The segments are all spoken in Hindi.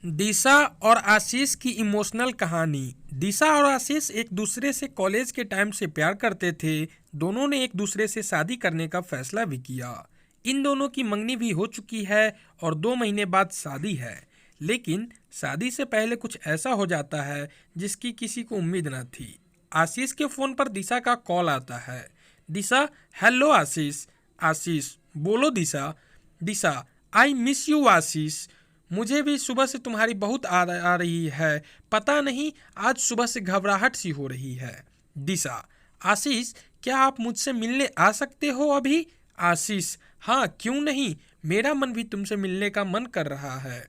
दिशा और आशीष की इमोशनल कहानी। दिशा और आशीष एक दूसरे से कॉलेज के टाइम से प्यार करते थे। दोनों ने एक दूसरे से शादी करने का फैसला भी किया। इन दोनों की मंगनी भी हो चुकी है और 2 महीने बाद शादी है। लेकिन शादी से पहले कुछ ऐसा हो जाता है जिसकी किसी को उम्मीद न थी। आशीष के फोन पर दिशा का कॉल आता है। दिशा, हेलो आशीष। आशीष, बोलो दिशा। दिशा, आई मिस यू आशीष। मुझे भी सुबह से तुम्हारी बहुत आ रही है। पता नहीं आज सुबह से घबराहट सी हो रही है। दिशा, आशीष, क्या आप मुझसे मिलने आ सकते हो अभी? आशीष, हाँ क्यों नहीं, मेरा मन भी तुमसे मिलने का मन कर रहा है।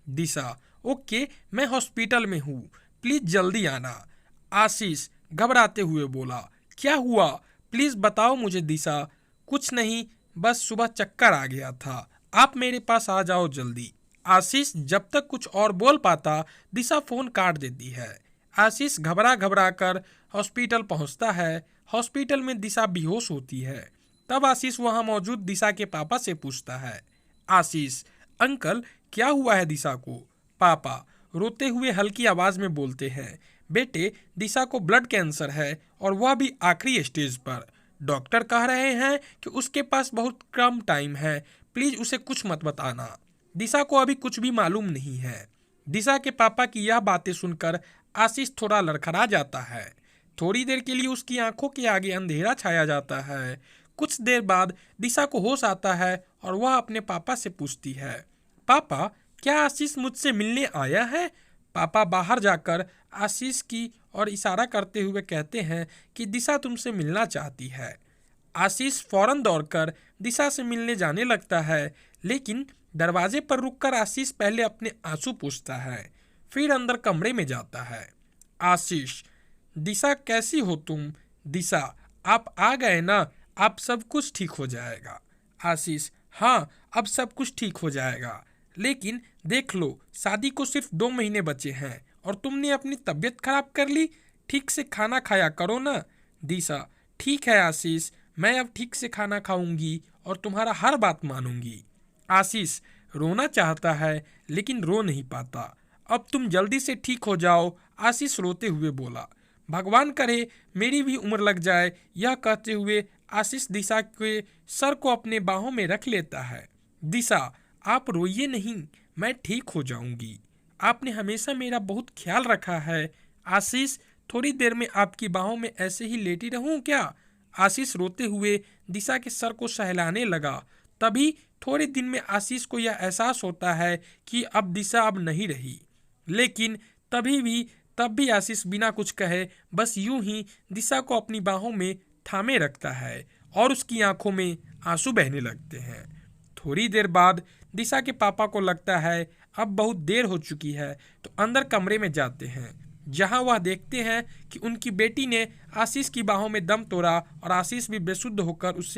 दिशा, ओके, मैं हॉस्पिटल में हूँ, प्लीज जल्दी आना। आशीष घबराते हुए बोला, क्या हुआ, प्लीज बताओ मुझे। दिशा, कुछ नहीं, बस सुबह चक्कर आ गया था, आप मेरे पास आ जाओ जल्दी। आशीष जब तक कुछ और बोल पाता, दिशा फोन काट देती है। आशीष घबरा घबरा कर हॉस्पिटल पहुंचता है। हॉस्पिटल में दिशा बेहोश होती है। तब आशीष वहां मौजूद दिशा के पापा से पूछता है। आशीष, अंकल क्या हुआ है दिशा को? पापा रोते हुए हल्की आवाज में बोलते हैं, बेटे दिशा को ब्लड कैंसर है और वह भी आखिरी स्टेज पर। डॉक्टर कह रहे हैं कि उसके पास बहुत कम टाइम है, प्लीज उसे कुछ मत बताना। दिशा को अभी कुछ भी मालूम नहीं है। दिशा के पापा की यह बातें सुनकर आशीष थोड़ा लड़खड़ा जाता है। थोड़ी देर के लिए उसकी आंखों के आगे अंधेरा छाया जाता है। कुछ देर बाद दिशा को होश आता है और वह अपने पापा से पूछती है, पापा क्या आशीष मुझसे मिलने आया है? पापा बाहर जाकर आशीष की और इशारा करते हुए कहते हैं कि दिशा तुमसे मिलना चाहती है। आशीष फौरन दौड़कर दिशा से मिलने जाने लगता है, लेकिन दरवाजे पर रुककर आशीष पहले अपने आंसू पूछता है, फिर अंदर कमरे में जाता है। आशीष, दिशा कैसी हो तुम? दिशा, आप आ गए ना, अब सब कुछ ठीक हो जाएगा। आशीष, हाँ अब सब कुछ ठीक हो जाएगा, लेकिन देख लो शादी को सिर्फ 2 महीने बचे हैं और तुमने अपनी तबीयत खराब कर ली। ठीक से खाना खाया करो ना। दिशा, ठीक है आशीष, मैं अब ठीक से खाना खाऊंगी और तुम्हारा हर बात मानूंगी। आशीष रोना चाहता है लेकिन रो नहीं पाता। अब तुम जल्दी से ठीक हो जाओ। आशीष रोते हुए बोला, भगवान करे मेरी भी उम्र लग जाए। यह कहते हुए आशीष दिशा के सर को अपने बाहों में रख लेता है। दिशा, आप रोइए नहीं, मैं ठीक हो जाऊंगी। आपने हमेशा मेरा बहुत ख्याल रखा है। आशीष, थोड़ी देर में आपकी बाहों में ऐसे ही लेटी रहूं क्या? आशीष रोते हुए दिशा के सर को सहलाने लगा। तभी थोड़े दिन में आशीष को यह एहसास होता है कि अब दिशा अब नहीं रही। लेकिन तब भी आशीष बिना कुछ कहे बस यूं ही दिशा को अपनी बाहों में थामे रखता है और उसकी आंखों में आंसू बहने लगते हैं। थोड़ी देर बाद दिशा के पापा को लगता है अब बहुत देर हो चुकी है, तो अंदर कमरे में जाते हैं, जहां वह देखते हैं कि उनकी बेटी ने आशीष की बाहों में दम तोड़ा और आशीष भी बेसुध होकर उससे